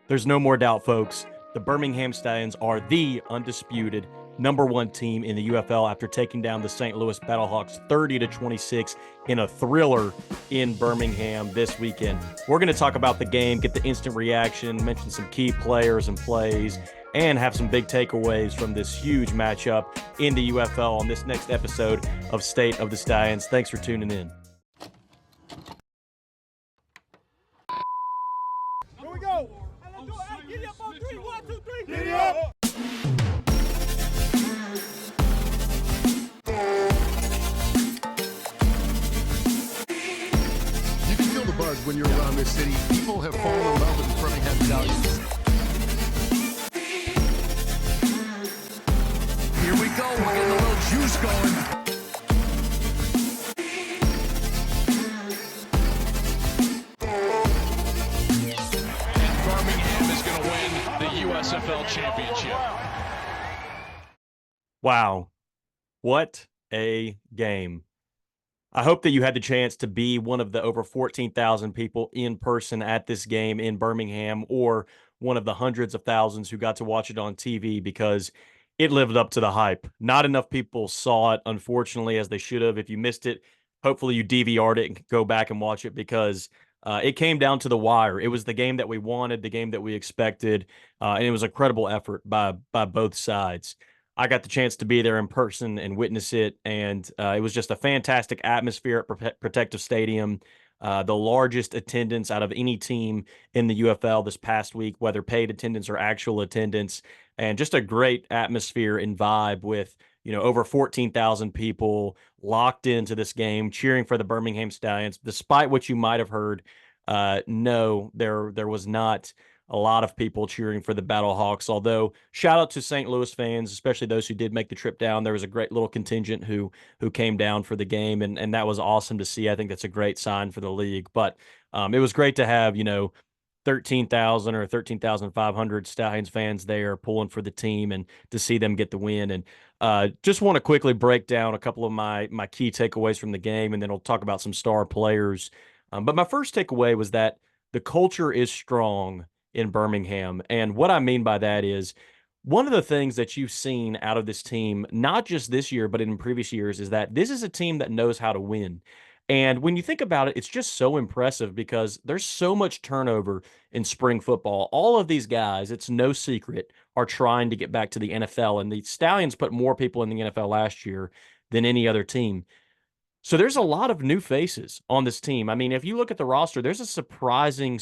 There's no more doubt, folks. The Birmingham Stallions are the undisputed #1 team in the UFL after taking down the St. Louis Battlehawks 30-26 in a thriller in Birmingham this weekend. We're going to talk about the game, get the instant reaction, mention some key players and plays, and have some big takeaways from this huge matchup in the UFL on this next episode of State of the Stallions. Thanks for tuning in. Here we go. Hey, giddy up on three. 1, 2, 3. Giddy up. You can feel the buzz when you're around this city. People have fallen in love with the Birmingham Stallions. Here we go. We're getting a little juice going. USFL championship. Wow. What a game. I hope that you had the chance to be one of the over 14,000 people in person at this game in Birmingham, or one of the hundreds of thousands who got to watch it on TV, because it lived up to the hype. Not enough people saw it, unfortunately, as they should have. If you missed it, hopefully you DVR'd it and can go back and watch it, because it came down to the wire. It was the game that we wanted, the game that we expected, and it was a credible effort by both sides. I got the chance to be there in person and witness it, and it was just a fantastic atmosphere at Protective Stadium. The largest attendance out of any team in the UFL this past week, whether paid attendance or actual attendance, and just a great atmosphere and vibe with, over 14,000 people locked into this game, cheering for the Birmingham Stallions. Despite what you might have heard, no, there was not a lot of people cheering for the Battlehawks. Although, shout out to St. Louis fans, especially those who did make the trip down. There was a great little contingent who came down for the game, and that was awesome to see. I think that's a great sign for the league. But it was great to have 13,000 or 13,500 Stallions fans there pulling for the team, and to see them get the win. And just want to quickly break down a couple of my key takeaways from the game, and then we'll talk about some star players. But my first takeaway was that the culture is strong in Birmingham. And what I mean by that is, one of the things that you've seen out of this team, not just this year, but in previous years, is that this is a team that knows how to win. And when you think about it, it's just so impressive because there's so much turnover in spring football. All of these guys, it's no secret, are trying to get back to the NFL. And the Stallions put more people in the NFL last year than any other team. So there's a lot of new faces on this team. I mean, if you look at the roster, there's a surprisingly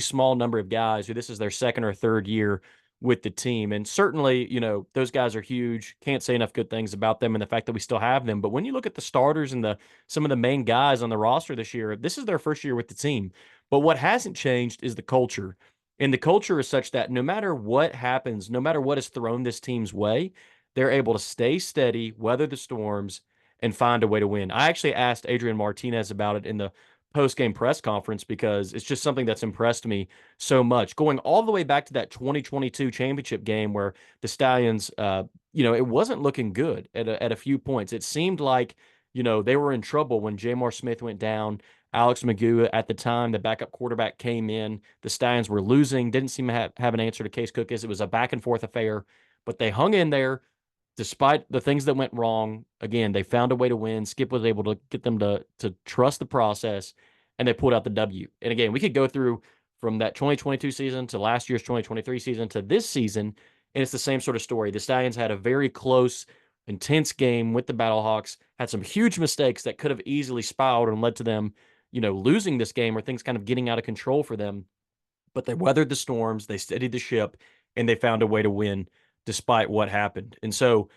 small number of guys who this is their second or third year with the team. And certainly, those guys are huge. Can't say enough good things about them and the fact that we still have them. But when you look at the starters and some of the main guys on the roster this year, this is their first year with the team. But what hasn't changed is the culture. And the culture is such that no matter what happens, no matter what is thrown this team's way, they're able to stay steady, weather the storms, and find a way to win. I actually asked Adrian Martinez about it in the post-game press conference, because it's just something that's impressed me so much. Going all the way back to that 2022 championship game where the Stallions, it wasn't looking good at a few points. It seemed like, they were in trouble when Jamar Smith went down. Alex Magoo, at the time, the backup quarterback, came in. The Stallions were losing, didn't seem to have an answer to Case Cookis. It was a back-and-forth affair, but they hung in there. Despite the things that went wrong, again, they found a way to win. Skip was able to get them to trust the process, and they pulled out the W. And again, we could go through from that 2022 season to last year's 2023 season to this season, and it's the same sort of story. The Stallions had a very close, intense game with the Battlehawks, had some huge mistakes that could have easily spiraled and led to them, losing this game, or things kind of getting out of control for them. But they weathered the storms, they steadied the ship, and they found a way to win despite what happened. And so,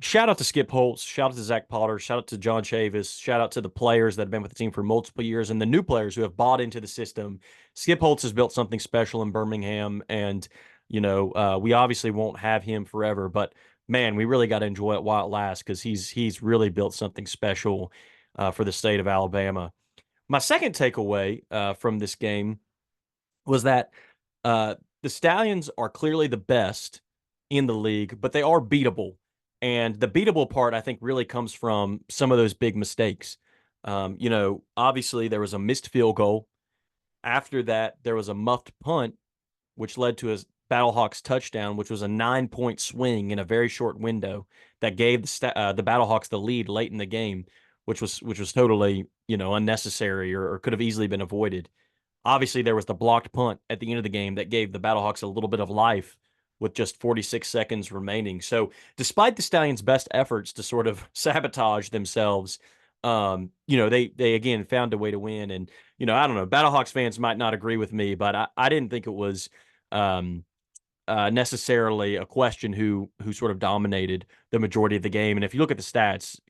shout out to Skip Holtz, shout out to Zach Potter, shout out to John Chavis, shout out to the players that have been with the team for multiple years, and the new players who have bought into the system. Skip Holtz has built something special in Birmingham, and we obviously won't have him forever, but man, we really got to enjoy it while it lasts, because he's really built something special for the state of Alabama. My second takeaway from this game was that the Stallions are clearly the best in the league, but they are beatable. And the beatable part, I think, really comes from some of those big mistakes. Obviously there was a missed field goal After that, there was a muffed punt, which led to a Battlehawks touchdown, which was a 9-point swing in a very short window that gave the Battlehawks the lead late in the game, which was totally unnecessary or could have easily been avoided. Obviously, there was the blocked punt at the end of the game that gave the Battlehawks a little bit of life with just 46 seconds remaining. So, despite the Stallions' best efforts to sort of sabotage themselves, they again found a way to win. And I don't know, Battlehawks fans might not agree with me, but I didn't think it was um, necessarily a question who sort of dominated the majority of the game. And if you look at the stats,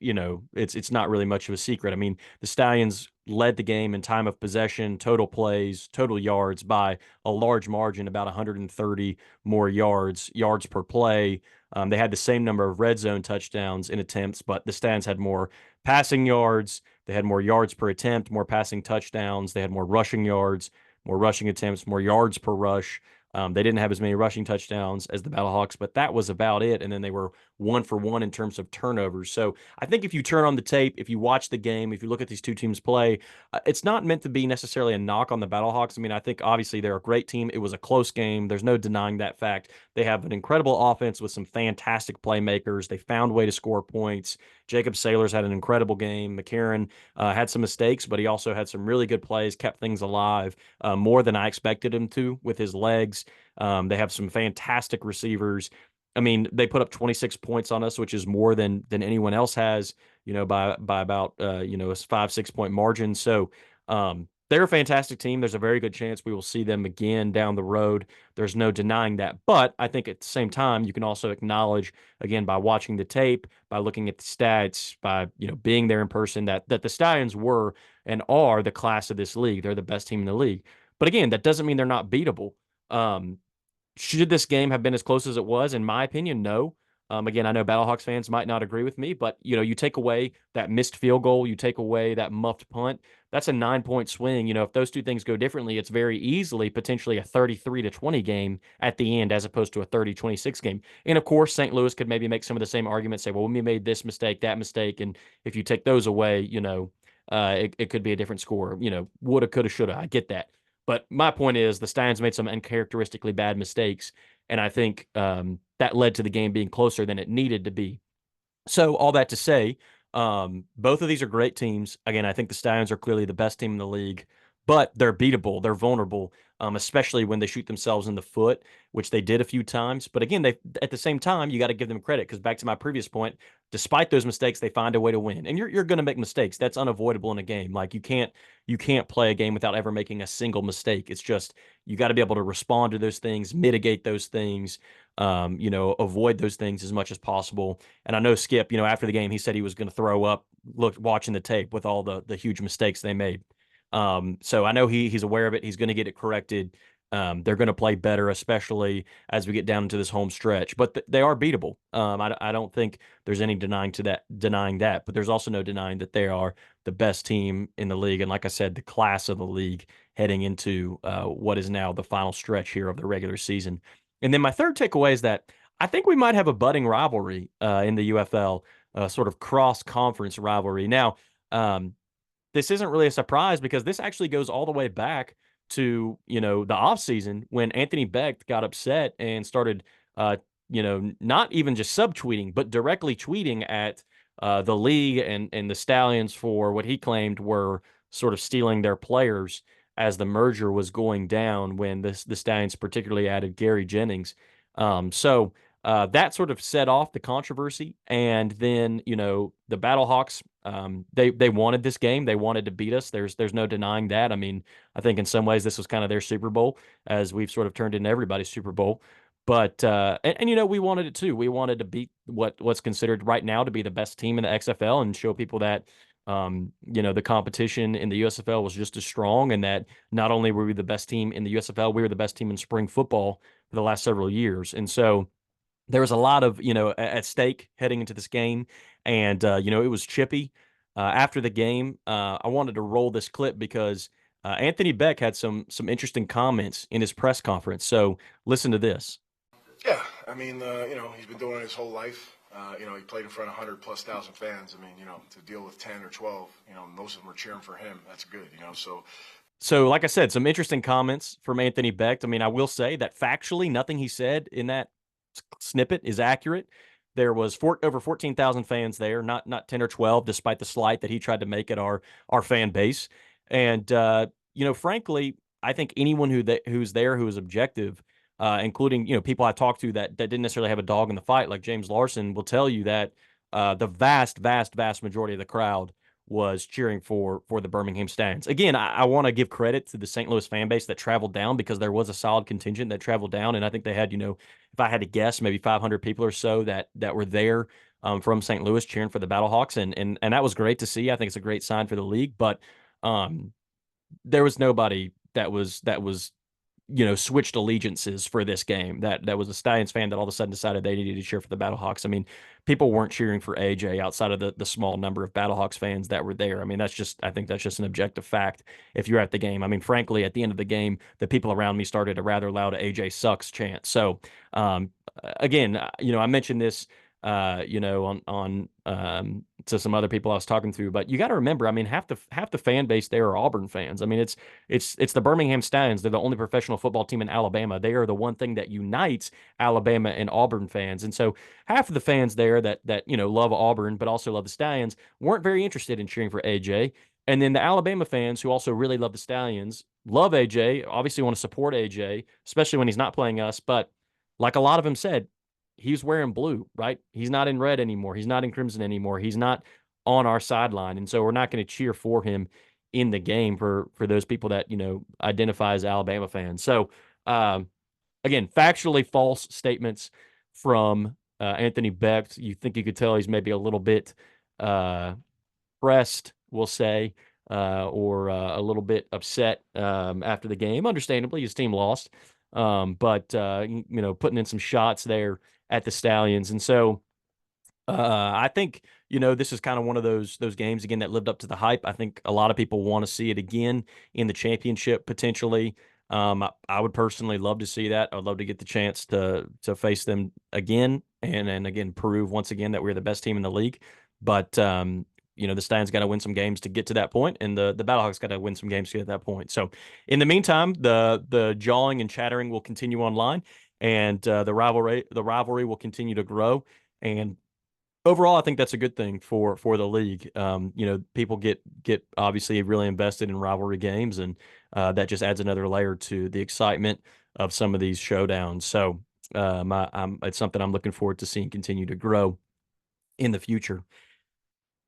it's not really much of a secret. I mean, the Stallions led the game in time of possession, total plays, total yards by a large margin, about 130 more yards per play. They had the same number of red zone touchdowns in attempts, but the Stallions had more passing yards. They had more yards per attempt, more passing touchdowns. They had more rushing yards, more rushing attempts, more yards per rush. They didn't have as many rushing touchdowns as the Battlehawks, but that was about it. And then they were 1 for 1 in terms of turnovers. So I think if you turn on the tape, if you watch the game, if you look at these two teams play, it's not meant to be necessarily a knock on the Battlehawks. I mean, I think obviously they're a great team. It was a close game. There's no denying that fact. They have an incredible offense with some fantastic playmakers. They found a way to score points. Jacob Sailors had an incredible game. McCarron had some mistakes, but he also had some really good plays, kept things alive more than I expected him to with his legs. They have some fantastic receivers. I mean, they put up 26 points on us, which is more than anyone else has, by about a 5-6 point margin. So they're a fantastic team. There's a very good chance we will see them again down the road. There's no denying that. But I think at the same time, you can also acknowledge, again, by watching the tape, by looking at the stats, by being there in person, that the Stallions were and are the class of this league. They're the best team in the league. But again, that doesn't mean they're not beatable. Um, should this game have been as close as it was? In my opinion, no. Again, I know Battlehawks fans might not agree with me, but you take away that missed field goal, you take away that muffed punt. That's a 9-point swing. If those two things go differently, it's very easily potentially a 33-20 game at the end, as opposed to a 30-26 game. And of course, St. Louis could maybe make some of the same arguments, say, well, we made this mistake, that mistake, and if you take those away, it could be a different score. Woulda, coulda, shoulda. I get that. But my point is the Stallions made some uncharacteristically bad mistakes, and I think that led to the game being closer than it needed to be. So all that to say, both of these are great teams. Again, I think the Stallions are clearly the best team in the league, but they're beatable. They're vulnerable, especially when they shoot themselves in the foot, which they did a few times. But again, they at the same time, you got to give them credit because back to my previous point, despite those mistakes, they find a way to win. And you're going to make mistakes. That's unavoidable in a game. Like you can't play a game without ever making a single mistake. It's just you got to be able to respond to those things, mitigate those things, avoid those things as much as possible. And I know Skip, after the game, he said he was going to throw up watching the tape with all the huge mistakes they made. So I know he's aware of it. He's going to get it corrected. They're going to play better, especially as we get down into this home stretch. But they are beatable. I don't think there's any denying that. But there's also no denying that they are the best team in the league. And like I said, the class of the league heading into what is now the final stretch here of the regular season. And then my third takeaway is that I think we might have a budding rivalry in the UFL, sort of cross-conference rivalry. Now, this isn't really a surprise because this actually goes all the way back to, the offseason when Anthony Beck got upset and started, not even just subtweeting, but directly tweeting at the league and the Stallions for what he claimed were sort of stealing their players as the merger was going down when the Stallions particularly added Gary Jennings. That sort of set off the controversy. And then, the Battlehawks, they wanted this game. They wanted to beat us. There's no denying that. I mean, I think in some ways this was kind of their Super Bowl, as we've sort of turned into everybody's Super Bowl. But we wanted it too. We wanted to beat what's considered right now to be the best team in the XFL and show people that the competition in the USFL was just as strong, and that not only were we the best team in the USFL, we were the best team in spring football for the last several years. And so there was a lot of, at stake heading into this game. And, it was chippy. After the game, I wanted to roll this clip because Anthony Beck had some interesting comments in his press conference. So listen to this. Yeah, I mean, he's been doing it his whole life. He played in front of 100,000+ fans. I mean, to deal with 10 or 12, most of them are cheering for him. That's good, So So, like I said, some interesting comments from Anthony Becht. I mean, I will say that factually, nothing he said in that snippet is accurate. There was over 14,000 fans there, not 10 or 12, despite the slight that he tried to make at our fan base. And frankly, I think anyone who's there who is objective, including people I talked to that didn't necessarily have a dog in the fight, like James Larson, will tell you that the vast majority of the crowd was cheering for the Birmingham Stallions. Again, I want to give credit to the St. Louis fan base that traveled down, because there was a solid contingent that traveled down, and I think they had, if I had to guess, maybe 500 people or so that were there from St. Louis cheering for the Battlehawks, and that was great to see. I think it's a great sign for the league, but um, there was nobody that was switched allegiances for this game. That was a Stallions fan that all of a sudden decided they needed to cheer for the Battlehawks. I mean, people weren't cheering for AJ outside of the small number of Battlehawks fans that were there. I mean, I think that's just an objective fact if you're at the game. I mean, frankly, at the end of the game, the people around me started a rather loud AJ sucks chant. So, again, I mentioned this on to some other people I was talking to. But you got to remember, I mean, half the fan base there are Auburn fans. I mean, it's the Birmingham Stallions. They're the only professional football team in Alabama. They are the one thing that unites Alabama and Auburn fans. And so half of the fans there that love Auburn but also love the Stallions weren't very interested in cheering for AJ. And then the Alabama fans who also really love the Stallions, love AJ, obviously want to support AJ, especially when he's not playing us. But like a lot of them said, he's wearing blue, right? He's not in red anymore. He's not in crimson anymore. He's not on our sideline. And so we're not going to cheer for him in the game for those people that, identify as Alabama fans. So, again, factually false statements from Anthony Becht. You think you could tell he's maybe a little bit pressed, we'll say, or a little bit upset after the game. Understandably, his team lost. But putting in some shots there at the Stallions. And so I think, this is kind of one of those games again that lived up to the hype. I think a lot of people want to see it again in the championship potentially. I would personally love to see that. I'd love to get the chance to face them again and again prove once again that we're the best team in the league. But the Stallions got to win some games to get to that point, and the Battlehawks got to win some games to get to that point. So in the meantime, the jawing and chattering will continue online, and the rivalry will continue to grow. And overall, I think that's a good thing for the league. People get obviously really invested in rivalry games, and that just adds another layer to the excitement of some of these showdowns. So it's something I'm looking forward to seeing continue to grow in the future.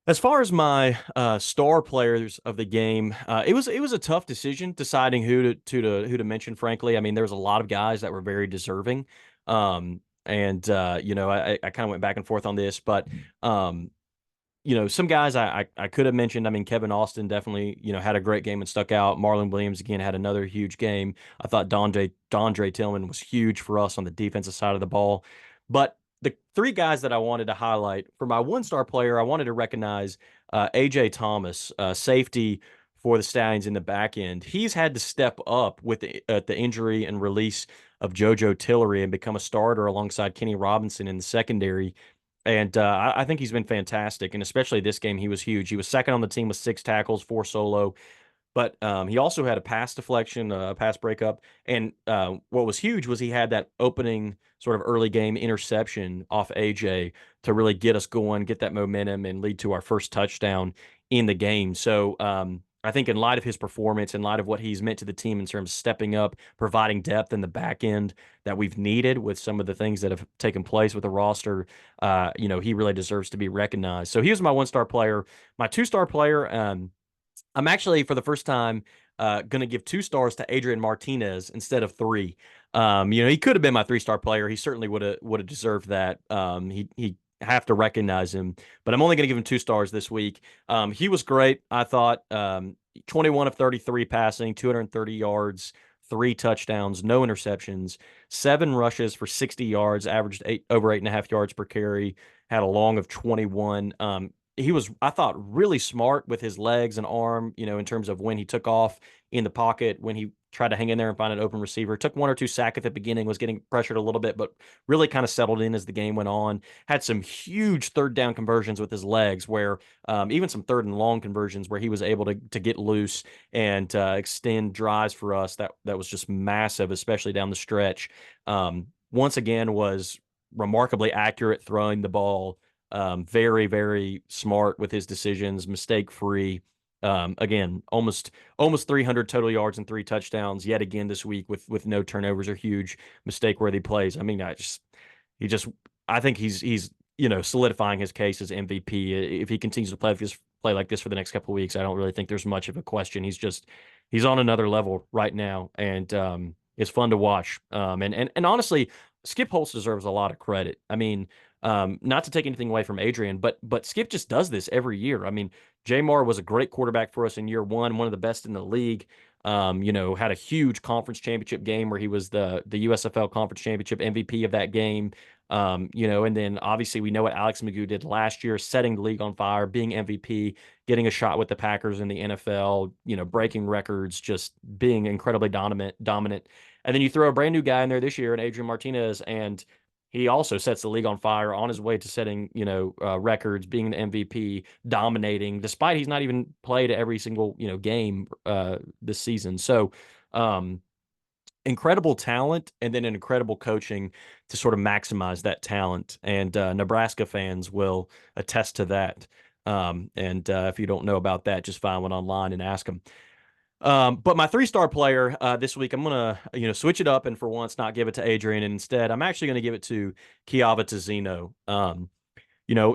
As far as my star players of the game, it was a tough decision deciding who to mention. Frankly, I mean, there was a lot of guys that were very deserving, and I kind of went back and forth on this, but some guys I could have mentioned. I mean, Kevin Austin definitely had a great game and stuck out. Marlon Williams again had another huge game. I thought Dondre Tillman was huge for us on the defensive side of the ball, but the three guys that I wanted to highlight for my one-star player, I wanted to recognize AJ Thomas, safety for the Stallions in the back end. He's had to step up with the injury and release of JoJo Tillery and become a starter alongside Kenny Robinson in the secondary. And I think he's been fantastic, and especially this game, he was huge. He was second on the team with 6 tackles, 4 solo. But he also had a pass deflection, a pass breakup. And what was huge was he had that opening sort of early game interception off AJ to really get us going, get that momentum, and lead to our first touchdown in the game. So I think in light of his performance, in light of what he's meant to the team in terms of stepping up, providing depth in the back end that we've needed with some of the things that have taken place with the roster, he really deserves to be recognized. So he was my one-star player. My two-star player, I'm actually, for the first time, going to give 2 stars to Adrian Martinez instead of 3. He could have been my 3-star player. He certainly would have deserved that. He have to recognize him, but I'm only going to give him 2 stars this week. He was great, I thought. 21 of 33 passing, 230 yards, 3 touchdowns, no interceptions, 7 rushes for 60 yards, averaged over 8.5 yards per carry, had a long of 21. He was, I thought, really smart with his legs and arm, in terms of when he took off in the pocket, when he tried to hang in there and find an open receiver. Took one or two sacks at the beginning, was getting pressured a little bit, but really kind of settled in as the game went on. Had some huge third down conversions with his legs, where even some third and long conversions where he was able to get loose and extend drives for us. That was just massive, especially down the stretch. Once again, was remarkably accurate throwing the ball. Very, very smart with his decisions, mistake free. Again, almost 300 total yards and 3 touchdowns yet again this week with no turnovers or huge mistake worthy plays. I mean, I think he's solidifying his case as MVP. If he continues to play like this for the next couple of weeks, I don't really think there's much of a question. He's on another level right now, and it's fun to watch. And honestly, Skip Holtz deserves a lot of credit. I mean, not to take anything away from Adrian, but Skip just does this every year. I mean, Jamar was a great quarterback for us in year one of the best in the league. Had a huge conference championship game where he was the USFL conference championship MVP of that game. And then obviously we know what Alex Magoo did last year, setting the league on fire, being MVP, getting a shot with the Packers in the NFL, breaking records, just being incredibly dominant. And then you throw a brand new guy in there this year, and Adrian Martinez, and he also sets the league on fire on his way to setting, records, being the MVP, dominating, despite he's not even played every single, game this season. So, incredible talent and then an incredible coaching to sort of maximize that talent. And Nebraska fans will attest to that. And if you don't know about that, just find one online and ask them. But my 3-star player this week, I'm gonna switch it up and for once not give it to Adrian, and instead I'm actually gonna give it to Kava Tazo.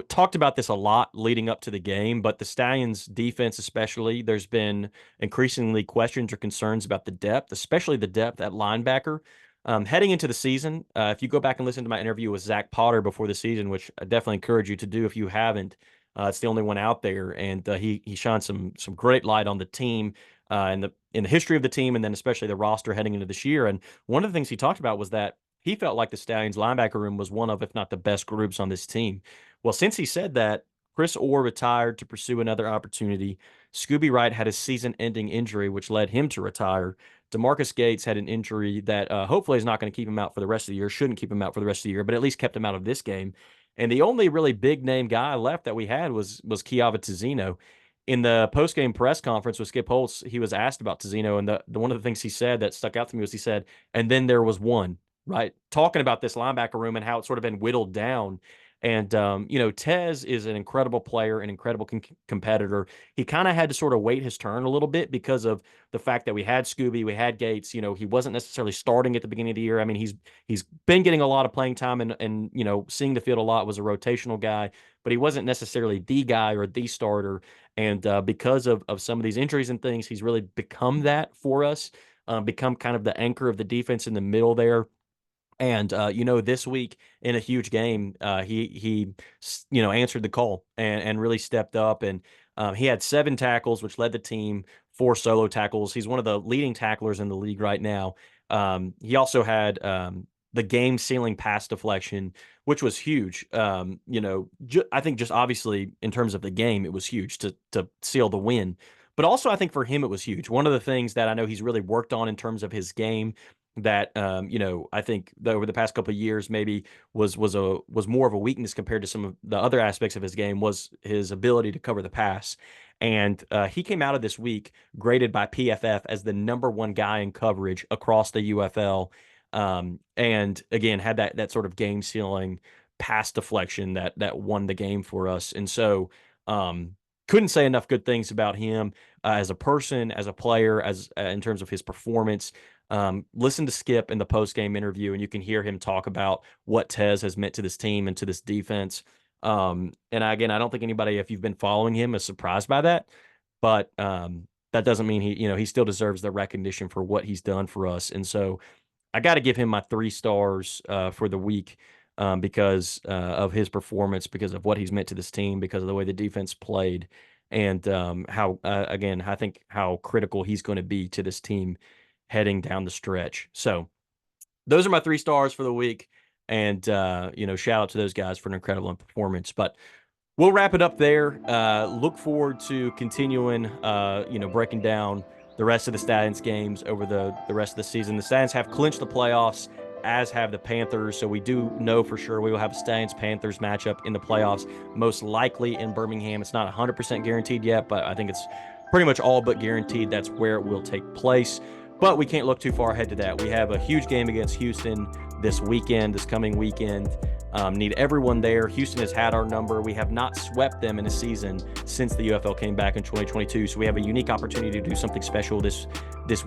Talked about this a lot leading up to the game, but the Stallions defense, especially, there's been increasingly questions or concerns about the depth, especially the depth at linebacker. Heading into the season, if you go back and listen to my interview with Zach Potter before the season, which I definitely encourage you to do if you haven't, it's the only one out there, and he shined some great light on the team, in the history of the team, and then especially the roster heading into this year. And one of the things he talked about was that he felt like the Stallions linebacker room was one of, if not the best groups on this team. Well, since he said that, Chris Orr retired to pursue another opportunity. Scooby Wright had a season-ending injury, which led him to retire. DeMarcus Gates had an injury that hopefully is not going to keep him out for the rest of the year, shouldn't keep him out for the rest of the year, but at least kept him out of this game. And the only really big-name guy left that we had was Kava Tazo. In the post-game press conference with Skip Holtz, he was asked about Tazo, and the one of the things he said that stuck out to me was he said, and then there was one, right? Talking about this linebacker room and how it's sort of been whittled down. And, Tez is an incredible player, an incredible competitor. He kind of had to sort of wait his turn a little bit because of the fact that we had Scooby, we had Gates. He wasn't necessarily starting at the beginning of the year. I mean, he's been getting a lot of playing time and seeing the field a lot, was a rotational guy, but he wasn't necessarily the guy or the starter. And because of some of these injuries and things, he's really become that for us, become kind of the anchor of the defense in the middle there. And this week in a huge game, he answered the call and really stepped up. And he had 7 tackles, which led the team, 4 solo tackles. He's one of the leading tacklers in the league right now. He also had the game sealing pass deflection, which was huge. I think just obviously in terms of the game, it was huge to seal the win. But also, I think for him, it was huge. One of the things that I know he's really worked on in terms of his game that I think that over the past couple of years maybe was more of a weakness compared to some of the other aspects of his game was his ability to cover the pass. And he came out of this week graded by PFF as the #1 guy in coverage across the UFL. And again, had that sort of game sealing pass deflection that won the game for us. And so couldn't say enough good things about him as a person, as a player, as in terms of his performance. Listen to Skip in the post-game interview, and you can hear him talk about what Tez has meant to this team and to this defense. And again, I don't think anybody, if you've been following him, is surprised by that. But that doesn't mean he still deserves the recognition for what he's done for us. And so I got to give him my 3 stars for the week because of his performance, because of what he's meant to this team, because of the way the defense played, and how again, I think how critical he's going to be to this team heading down the stretch. So those are my 3 stars for the week. And, shout out to those guys for an incredible performance. But we'll wrap it up there. Look forward to continuing, breaking down the rest of the Stallions games over the rest of the season. The Stallions have clinched the playoffs, as have the Panthers. So we do know for sure we will have a Stallions-Panthers matchup in the playoffs, most likely in Birmingham. It's not 100% guaranteed yet, but I think it's pretty much all but guaranteed that's where it will take place. But we can't look too far ahead to that. We have a huge game against Houston this coming weekend. Need everyone there. Houston has had our number. We have not swept them in a season since the UFL came back in 2022. So we have a unique opportunity to do something special this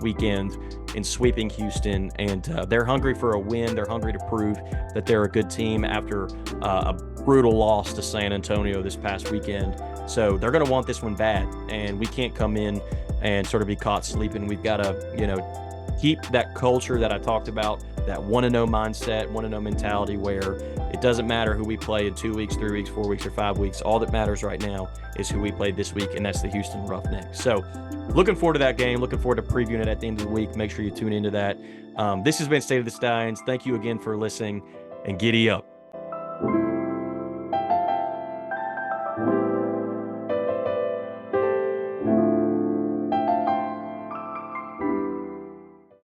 weekend in sweeping Houston. And they're hungry for a win. They're hungry to prove that they're a good team after a brutal loss to San Antonio this past weekend. So they're going to want this one bad. And we can't come in and sort of be caught sleeping. We've got to, keep that culture that I talked about, that want-to-know mindset, want-to-know mentality where it doesn't matter who we play in 2 weeks, 3 weeks, 4 weeks, or 5 weeks. All that matters right now is who we played this week, and that's the Houston Roughnecks. So looking forward to that game, looking forward to previewing it at the end of the week. Make sure you tune into that. This has been State of the Stallions. Thank you again for listening, and giddy up.